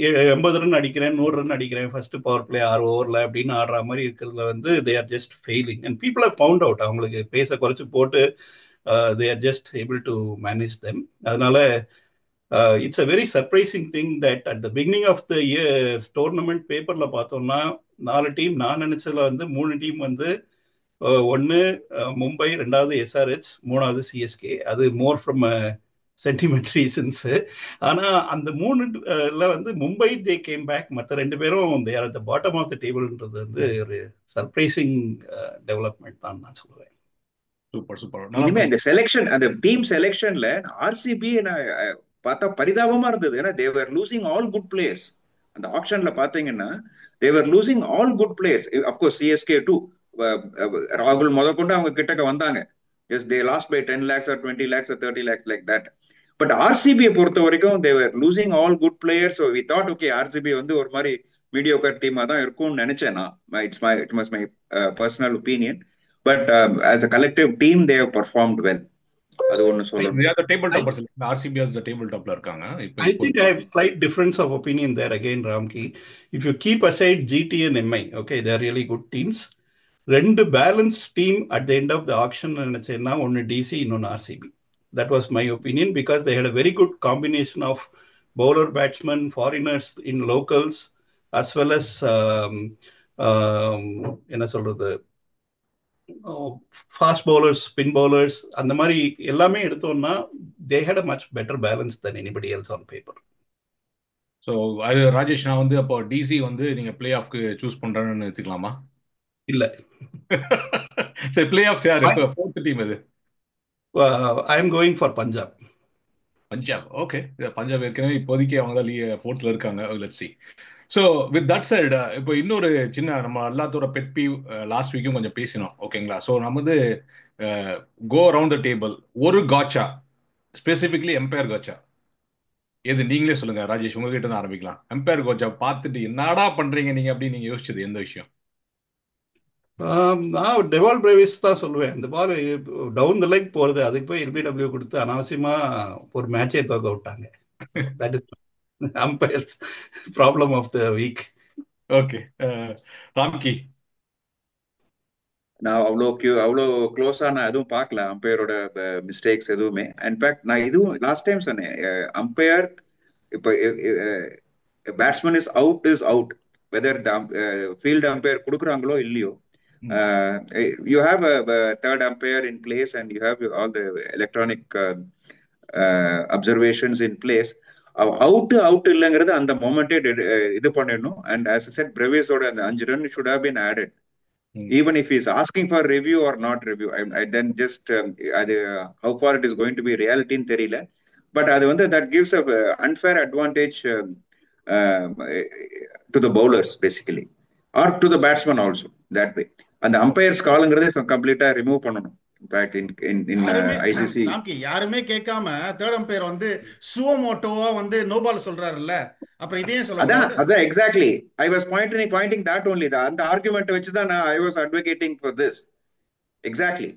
80 ரன் அடிக்கிறேன் 100 ரன் அடிக்கிறேன் ஃபர்ஸ்ட் பவர் பிளே 6 ஓவர்ல அப்படின்னு ஆடுற மாதிரி இருக்கிறதுல வந்து they are just failing and people are found out. அவங்களுக்கு பேச குறைச்சு போட்டு they are just able to manage them. அதனால it's a very surprising thing that at the beginning of the year tournament பேப்பர்ல பார்த்தோம்னா 4 டீம், நான் நினைச்சதுல வந்து 3 டீம் வந்து ஒன்னு மும்பை, 2வது எஸ்ஆர்ஹெச், 3வது சிஎஸ்கே. அது மோர் ஃப்ரம் சென்டிமெண்ட் ரீசன்ஸ். ஆனா அந்த 3ல வந்து மும்பை தே கேம் பேக், மற்ற 2 பேரும் they are at the bottom of the டேபிள்ன்றது வந்து ஒரு சர்ப்ரைசிங் டெவலப்மெண்ட் தான் நான் சொல்லுவேன். Super super. இனிமே அந்த செலெக்ஷன், அந்த டீம் செலெக்ஷன்ல ஆர்சிபி பார்த்தா பரிதாபமா இருந்தது. ஏன்னா they're losing all good players. அந்த ஆப்ஷன்ல பாத்தீங்கன்னா they're losing all good players. Of course CSK too, ராகுல் முதற்கொண்டு அவங்க கிட்டக்க வந்தாங்க. Yes, they lost by 10 lakhs or 20 lakhs or 30 lakhs like that. But ஆர்சிபியை பொறுத்த வரைக்கும் they're losing all good players. We thought okay RCB வந்து ஒரு மாதிரி மீடியோக்கர் டீமா தான் இருக்கும்னு நினைச்சேன் நான். It was my personal opinion. But as a collective team, they have performed well. அது ஒன்னு சொல்லணும். They are the table toppers. RCB as the table topல இருக்காங்க. I think I have slight difference of opinion there again, Ramki. If you keep aside GT and MI, okay, they are really good teams. 2 balanced team at the end of the auction நினைச்சேன்னா ஒன்னு DC இன்னொன்னு RCB. That was my opinion because they had a very good combination of bowler, batsmen, foreigners in locals as well as என்ன சொல்றது fast bowlers, spin bowlers, அந்த மாதிரி எல்லாமே எடுத்தோம்னா they had a much better balance than anybody else on paper. So அது ராஜேஷ், நான் வந்து அப்போ டிசி வந்து நீங்க பிளே ஆஃப்க்கு சூஸ் பண்றேன்னு எடுத்துக்கலாமா? இல்ல. சரி, பிளே ஆஃப் யார் இப்போ ஃபோர்த் டீம் எது? I am going for Punjab. Punjab. Okay, Punjab ஏற்கனவே இப்போதைக்கு அவங்க தான் ஃபோர்த்ல இருக்காங்க. Let's see. So with that side, இப்போ இன்னொரு சின்ன நம்ம எல்லாத்தோட பெட் பீவ் லாஸ்ட் வீக்கும் கொஞ்சம் பேசினோம், ஓகேங்களா? ஸோ நம்ம வந்து கோ அரவுண்ட் த டேபிள். ஒரு காச்சா, ஸ்பெசிஃபிக்லி எம்பையர் காச்சா எது நீங்களே சொல்லுங்க. ராஜேஷ், உங்ககிட்ட தான் ஆரம்பிக்கலாம். எம்பையர் கோச்சா பார்த்துட்டு என்னடா பண்றீங்க நீங்க அப்படின்னு நீங்க யோசிச்சது எந்த விஷயம்? நான் டெவால் பிரேவிஸ் தான் சொல்லுவேன். இந்த பால் டவுன் த லெக் போறது, அதுக்கு போய் எல்பிடபிள்யூ கொடுத்து அனாவசியமா ஒரு மேட்சே தோக்க விட்டாங்க. That is umpires problem of the week. Okay, Ramki. நான் அவ்வளோ க்ளோஸா நான் எதுவும் பார்க்கல அம்பையரோட மிஸ்டேக்ஸ் எதுவுமே. இன்ஃபேக்ட் நான் இதுவும் லாஸ்ட் டைம் சொன்னேன், அம்பையர் இப்போ batsman is out weather field umpire கொடுக்குறாங்களோ இல்லையோ, you have a third umpire in place and you have all the electronic observations in place. Out இல்லைங்கிறது அந்த மொமெண்டே இது பண்ணிடணும். அண்ட் as I said, பிரேவிஸோட அந்த 5 run should have been added. Even if he's asking for review or not review, I then just how far it is going to be reality in தெரியல. But அது வந்து that gives a unfair advantage to the bowlers basically or to the batsman also that way. அந்த umpires காலுங்கிறதே கம்ப்ளீட்டா remove பண்ணணும். In fact இன் யாருமே ICC. Ramki யாருமே கேட்காம third umpire வந்து சுவமோட்டோவா வந்து நோபால் சொல்றாருல்ல, அப்புறம் இதையும் அதான் சொல்லக்கூடாது. அதான் exactly I was pointing that only. அந்த ஆர்குமெண்ட் வச்சு தான் நான் I was advocating for this. Exactly.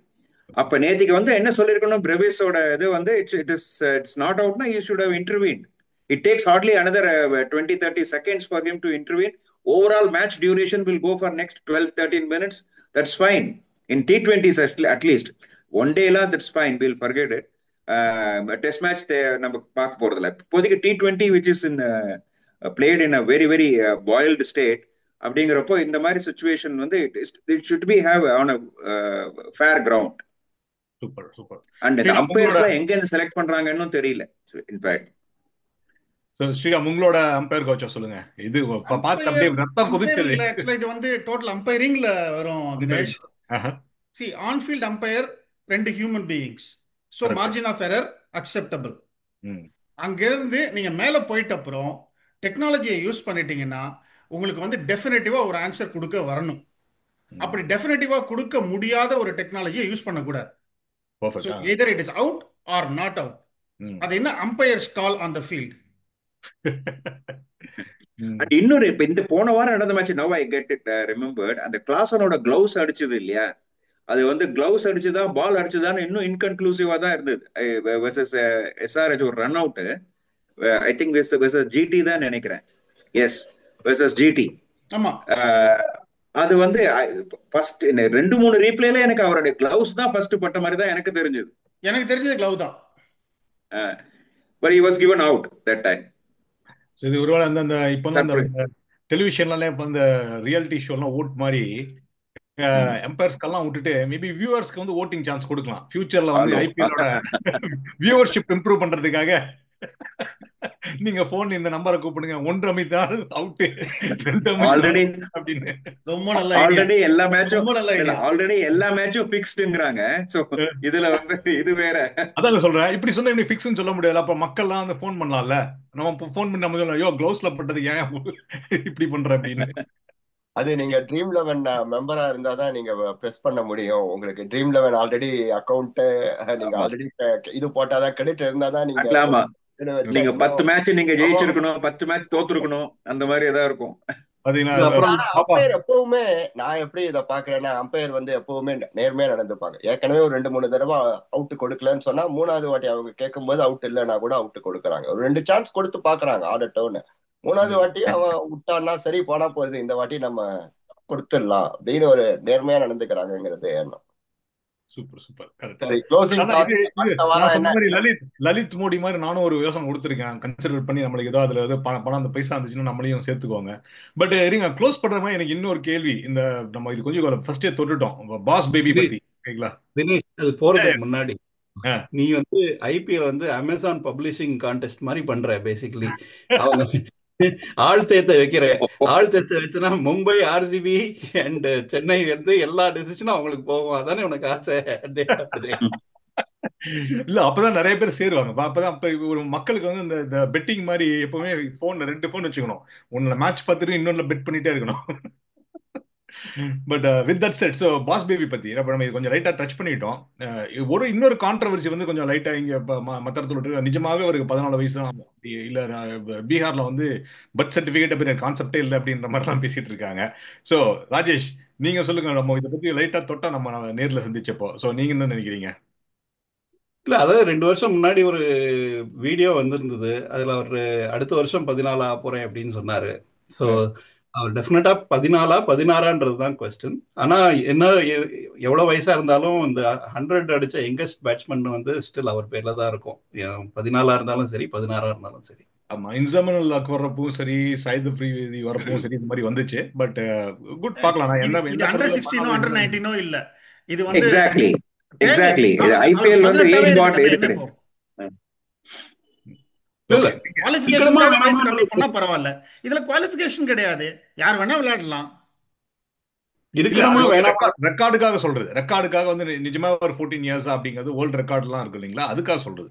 அப்ப நேத்திக்கு வந்து என்ன சொல்லிருக்கணும், பிரேவிஸோட இது வந்து இட்ஸ் நாட் அவுட்னா you should have intervene. It takes hardly another 20-30 seconds for him to intervene. Overall match duration will go for next 12-13 minutes. That's fine. In T20s at least. One day la, that's fine. We'll forget it. Test match நம்ம பார்க்க போறதில்ல இப்போதைக்கு. T20 which is in played in a very very boiled state அப்படிங்கிறப்போ இந்த மாதிரி situation வந்து it should be have on a fair ground. Super super. And the Sriram umpires உங்களோட எல்லாம் எங்க இருந்து செலக்ட் பண்றாங்கன்னு தெரியல இன்ஃபேக்ட். ஸ்ரீராம் உங்களோட அம்பையர் கோச்சா சொல்லுங்க. இது பார்த்து அப்படியே ரத்தம் கொதிச்சது. அம்பையர் ஆக்சுவலா இது வந்து டோட்டல் அம்பையரிங்ல வரும் Dinesh. See onfield umpire 2 human beings. So Correct. Margin of error acceptable. Hmm. அங்கிருந்து நீங்க மேல போயிட்ட அப்புறம் டெக்னாலஜியை யூஸ் பண்ணிட்டீங்கன்னா உங்களுக்கு வந்து டெஃபினட்டிவா ஒரு ஆன்சர் கொடுக்க வரணும். அப்படி டெஃபினட்டிவா கொடுக்க முடியாத ஒரு டெக்னாலஜியை யூஸ் பண்ணக்கூடாது. So Perfect. Either it is out or not out. Hmm. அது என்ன umpire's call on the field. Hmm. And இன்னொரு இப்ப இந்த போன வாரம் நடந்த match now I get it remembered. அந்த கிளாஸனோட கிளவுஸ் அடிச்சது இல்லையா, அது வந்து கிளவுஸ் அடிச்சுதா பால் அடிச்சுதான்னு இன்னும் இன்கன்க்ளூசிவா தான் இருந்தது. வெர்சஸ் எஸ்ஆர்ஹெச் ஒரு run out I think versus GT தான் நினைக்கிறேன். Yes, versus GT. ஆமா, அது வந்து ஃபர்ஸ்ட் 2-3 ரீப்ளேல எனக்கு அவருடைய கிளவுஸ் தான் ஃபர்ஸ்ட் பட்ட மாதிரி தான் எனக்கு தெரிஞ்சது. எனக்கு தெரிஞ்சது கிளவ் தான். But he was given out that time. So, இது ஒருவேளை அந்த இப்பெல்லாம் அந்த டெலிவிஷன்லாம் இப்ப அந்த ரியாலிட்டி ஷோலாம் ஓட் மாதிரி எம்பையர்ஸ்க்கெல்லாம் விட்டுட்டு மேபி வியூவர்ஸ்க்கு வந்து ஓட்டிங் சான்ஸ் கொடுக்கலாம். ஃபியூச்சர்ல வந்து ஐபிஎல்லோட வியூவர்ஷிப் இம்ப்ரூவ் பண்றதுக்காக நீங்க போன் இந்த நம்பரை கூப்பிடுங்க, 1 ரமித் அவுட், 2 ஆல்ரெடி அப்படின்னு. ரொம்ப நல்ல ஆல்ரெடி எல்லா மேட்சும் ரொம்ப நல்ல ஐடியா. ஆல்ரெடி எல்லா மேட்சும் பிக்ஸ்டுங்கறாங்க. சோ இதுல வந்து இது வேற. அதான் சொல்றேன், இப்படி சொன்னா இப்படி பிக்ஸ்னு சொல்ல முடியாது. அப்ப மக்கள்லாம் வந்து போன் பண்ணலாம்ல. நம்ம போன் பண்ணி நம்ம சொல்லலாம், ஐயோ க்ளவுஸ்ல பட்டது ஏன் இப்படி பண்ற அப்படின்னு. அது நீங்க ட்ரீம் 11 மெம்பரா இருந்தா தான் நீங்க பிரஸ் பண்ண முடியும். உங்களுக்கு ட்ரீம் 11 ஆல்ரெடி அக்கவுண்ட் நீங்க ஆல்ரெடி இது போட்டாதான் கிரெடிட் இருந்தாதான் நீங்க ஆமா. நீங்க 10 மேட்ச் நீங்க ஜெயிச்சிருக்கணும், 10 மேட்ச் தோத்துருக்கணும், அந்த மாதிரி ஏதாவது இருக்கும். அம்பையர் எப்பவுமே நான் எப்படி இதை பாக்குறேன்னா, அம்பையர் வந்து எப்பவுமே நேர்மையா நடந்துப்பாங்க. ஏற்கனவே ஒரு 2-3 தடவை அவுட் கொடுக்கலன்னு சொன்னா 3வது வாட்டி அவங்க கேட்கும் போது அவுட் இல்லைன்னா கூட அவுட் கொடுக்குறாங்க. ஒரு 2 சான்ஸ் கொடுத்து பாக்குறாங்க ஆடட்டோன்னு. 3வது வாட்டி அவன் விட்டான்னா சரி போனா போகுது, இந்த வாட்டி நம்ம கொடுத்துடலாம் அப்படின்னு ஒரு நேர்மையா நடந்துக்கிறாங்கிறது எண்ணம். Super super. லலித் மோடி மாதிரி நானும் ஒரு யோசனை கொடுத்துருக்கேன். கன்சிடர் பண்ணி நம்மளுக்கு ஏதோ அதுல பணம் அந்த பைசா இருந்துச்சுன்னா நம்மளையும் சேர்த்துக்கோங்க. பட் இருங்க, க்ளோஸ் பண்ற மாதிரி எனக்கு இன்னொரு கேள்வி. இந்த நம்ம இது கொஞ்சம் ஃபர்ஸ்டே தொட்டுட்டோம், பாஸ் பேபி பத்தி. ஓகேங்களா தினேஷ், அது போறதுக்கு முன்னாடி நீ வந்து ஐபிஎல் வந்து அமேசான் பப்ளிஷிங் கான்டெஸ்ட் மாதிரி பண்ற. பேசிக்கலி அவங்க ஆள் தேத்த வைக்கிற, ஆள் தேத்த வச்சுனா மும்பை, ஆர்சிபி அண்ட் சென்னை வந்து எல்லா டிசிஷனும் அவங்களுக்கு போகும். அதானே உனக்கு ஆசை? இல்ல, அப்பதான் நிறைய பேர் சேருவாங்க. அப்பதான் ஒரு மக்களுக்கு வந்து இந்த பெட்டிங் மாதிரி எப்பவுமே போன்ல 2 போன் வச்சுக்கணும். ஒண்ணுல மேட்ச் பார்த்துட்டு இன்னொன்னுல பெட் பண்ணிட்டே இருக்கணும். But with that set, so boss baby பத்தி நம்ம கொஞ்சம் லைட்டா டச் பண்ணிட்டோம். இன்னொரு கான்ட்ரவர்சி வந்து கொஞ்சம் லைட்டா இங்க மத்த இடத்துல நிஜமாவே அவருக்கு 14 வயசு தான் இல்ல, பீகார்ல வந்து பர்த் சர்டிபிகேட் அப்படிங்கிற கான்செப்டே இல்லை அப்படின்ற மாதிரி எல்லாம் பேசிட்டு இருக்காங்க. ஸோ ராஜேஷ், நீங்க சொல்லுங்க, நம்ம இதை பத்தி லைட்டா தொட்டா நம்ம நேர்ல சந்திச்சப்போ. ஸோ நீங்க என்ன நினைக்கிறீங்க? இல்ல, அதாவது 2 வருஷம் முன்னாடி ஒரு வீடியோ வந்திருந்தது. அதுல அவர் அடுத்த வருஷம் 14 போறேன் அப்படின்னு சொன்னாரு. ஸோ அவர் டெஃபினட்டா 14 16ன்றதுதான் கொஸ்டின். ஆனா என்ன, எவ்வளவு வயசா இருந்தாலும் இந்த 100 அடிச்ச யங்கஸ்ட் பேட்ஸ்மேன் வந்து ஸ்டில் அவர் பேர்ல தான் இருக்கும். 14 இருந்தாலும் சரி, 16 இருந்தாலும் சரி. ஆமா, இன்சமனல் வர்றப்பவும் சரி, சைது ஃப்ரீ வரப்பவும் சரி, இந்த மாதிரி வந்துச்சு. பட் குட், பார்க்கலாம். நான் என்ன அண்டர் 16 அண்டர் 19 இல்ல, இது வந்து எக்ஸாக்ட்லி இது ஐபிஎல் வந்து ஏஜ் பாட் இருக்கு. பரவாயில்ல, இதுல குவாலிஃபிகேஷன் கிடையாது, யார் வேணா விளையாடலாம். ரெக்கார்டுக்காக சொல்றது, ரெக்கார்டுக்காக வந்து நிஜமா ஒரு 14 இயர்ஸ் அப்படிங்கிறது வேர்ல்ட் ரெக்கார்ட் எல்லாம் இருக்கு இல்லைங்களா, அதுக்காக சொல்றது.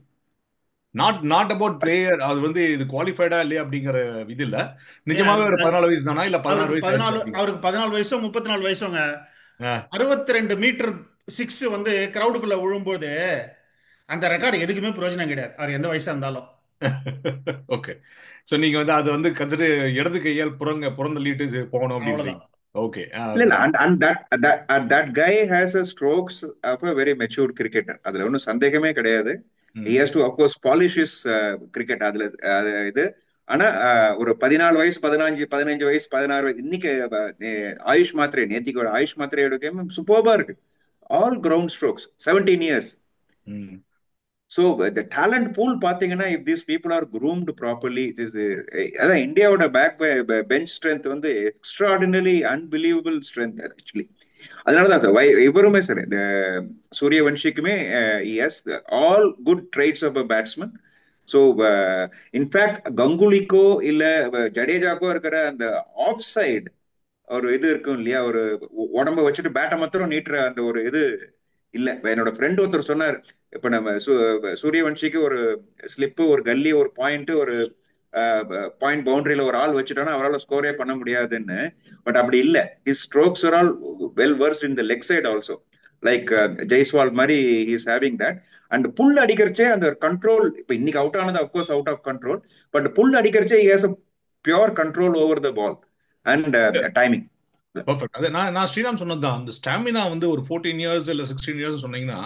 Not about player. அது வந்து இது குவாலிஃபைடா இல்லையா அப்படிங்கிற இது இல்ல. நிஜமாவே ஒரு 14 வயசு தானா இல்ல 16 வயசு? அவருக்கு 14 வயசோ 34 வயசுங்க. 62 மீட்டர் சிக்ஸ் வந்து கிரவுடுக்குள்ள விழும்போது அந்த ரெக்கார்டு எதுக்குமே பிரயோஜனம் கிடையாது, அது எந்த வயசா இருந்தாலும். ஓகே. சோ நீங்க வந்து அது வந்து கன்சிடர் இடது கையால் புறந்தள்ளிட்டு போகணும் அவ்வளவுதான். அப்படின்றீங்க. ஓகே. இல்ல இல்ல and that guy has a strokes of a very matured cricketer. அதுல ஒன்றும் சந்தேகமே கிடையாது. He has to of course polish his cricket. அதுல இது ஆனா ஒரு 14 வயசு 15 வயசு 16 வயசு இன்னைக்கு ஆயுஷ் மாத்திரை நேத்திக்கு ஆயுஷ் மாத்திரையோட கேம் சூப்பர்பா இருக்கு. All ground strokes 17 years. So the talent pool பார்த்தீங்கன்னா if these people are groomed properly it is அதான் இந்தியாவோட பெஞ்ச் ஸ்ட்ரென்த் வந்து எக்ஸ்ட்ராடினரி அன்பிலீவபிள் ஸ்ட்ரென்த் ஆக்சுவலி. அதனாலதான் இவருமே சரி இந்த சூரியவன்ஷிக்குமே has all good traits of a batsman. So in fact கங்குலிக்கோ இல்ல ஜடேஜாக்கோ இருக்கிற அந்த ஆஃப் சைடு ஒரு இது இருக்கும் இல்லையா, ஒரு உடம்ப வச்சுட்டு பேட்டை மாத்திரம் நீட்டுற அந்த ஒரு இது இல்ல. என்னோட ஃப்ரெண்ட் ஒருத்தர் சொன்னார், இப்ப நம்ம சூரியவன்ஷிக்கு ஒரு ஸ்லிப்பு ஒரு கல்லி ஒரு பாயிண்ட் ஒரு பாயிண்ட் பவுண்டரியில ஒரு ஆள் வச்சுட்டோம்னா அவரால் ஸ்கோரே பண்ண முடியாதுன்னு. பட் அப்படி இல்ல, his strokes are all well versed in the leg side also. Like Jaiswal மாதிரி is having that. And pull அடிக்கிறச்சே அந்த கண்ட்ரோல், இப்ப இன்னைக்கு அவுட் ஆனது of course out of control, but pull அடிக்கிறச்சே he has a pure control over the ball and timing. Perfect. அது நான் ஸ்ரீராம் சொன்னதுதான். அந்த ஸ்டாமினா வந்து ஒரு 14 இயர்ஸ் இல்ல 16 இயர்ஸ் சொன்னீங்கன்னா,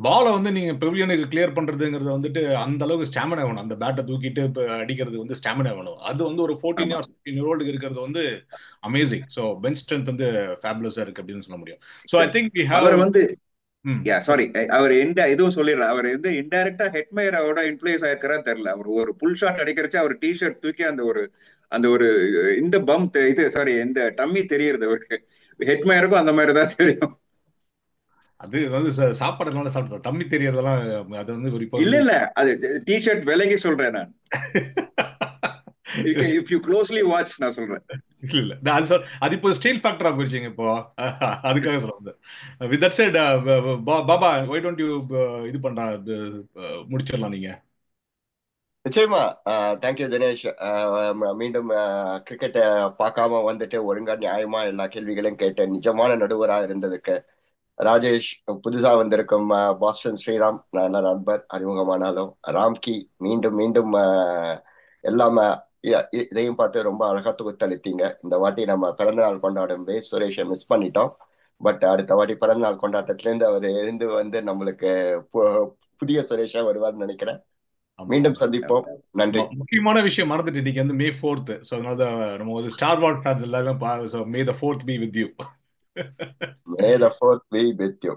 பாலை வந்து நீங்க பெவிலியனுக்கு கிளியர் பண்றதுங்கிறது வந்துட்டு அந்த அளவுக்கு ஸ்டாமினா வேணும். அந்த பேட்டை தூக்கிட்டு அடிக்கிறது வந்து ஸ்டாமினா வேணும். அது வந்து ஒரு 14 இயர்ஸ் 15 இயர் ஓல்டுக்கு இருக்கிறது வந்து அமேசிங். ஸோ பெஞ்ச் ஸ்ட்ரென்த் வந்து ஃபேபுலஸா இருக்கு அப்படின்னு சொல்ல முடியும். So I think we have. அவர் வந்து சாரி அவர் இதுவும் சொல்லிடுறாரு, அவர் வந்து இன்டைரக்டா ஹெட்மேயரோட இன்ஃபுளுயன்ஸ் ஆயிருக்கிறாரு தெரியல. அவர் ஒரு புல் ஷாட் அடிக்கிறச்சு அவர் டிஷர்ட் தூக்கி அந்த ஒரு இந்த பம்ப் இது சாரி இந்த டம்மி தெரியுது அவருக்கு. ஹெட்மேயருக்கும் அந்த மாதிரி தான் தெரியும். அது வந்து சாப்பாடு நல்லா சாப்பிட்டு தம்பி தெரியறதெல்லாம் அது வந்து ஒரு இல்ல இல்ல அது டிஷர்ட் விலகி சொல்றேன் நான். இஃப் யூ க்ளோஸ்லி வாட்ச் நான் சொல்றேன். இல்ல இல்ல அது இப்போ ஸ்டீல் ஃபேக்டரா போயிருச்சுங்க இப்போ. அதுக்காக சொல்ல with that side Baba why don't you இது பண்றா முடிச்சிடலாம் நீங்க. நிச்சயமா. தேங்க்யூ தினேஷ். மீண்டும் கிரிக்கெட்டை பார்க்காம வந்துட்டு ஒழுங்கா நியாயமா எல்லா கேள்விகளையும் கேட்ட நிஜமான நடுவராக இருந்ததுக்கு ராஜேஷ், புதுசா வந்திருக்கும் பாஸ்டன் ஸ்ரீராம், நல்ல நண்பர் அறிமுகமானாலும், ராம்கி மீண்டும் மீண்டும் எல்லாம இதையும் பார்த்து ரொம்ப அழகா தொகுத்தளித்தீங்க. இந்த வாட்டி நம்ம பிறந்தநாள் கொண்டாடும் சுரேஷை மிஸ் பண்ணிட்டோம். பட் அடுத்த வாட்டி பிறந்தநாள் கொண்டாட்டத்திலேருந்து அவர் எழுந்து வந்து நம்மளுக்கு புதிய சுரேஷா வருவார்னு நினைக்கிறேன். மீண்டும் சந்திப்போம். நன்றி. முக்கியமான விஷயம் மறந்துட்டு இன்னைக்கு வந்து May 4th. ஸோ அதனால நம்ம ஒரு ஸ்டார் வார் ஃபேன்ஸ் எல்லாரும் மே த 4th be with you. May the 4th be with you.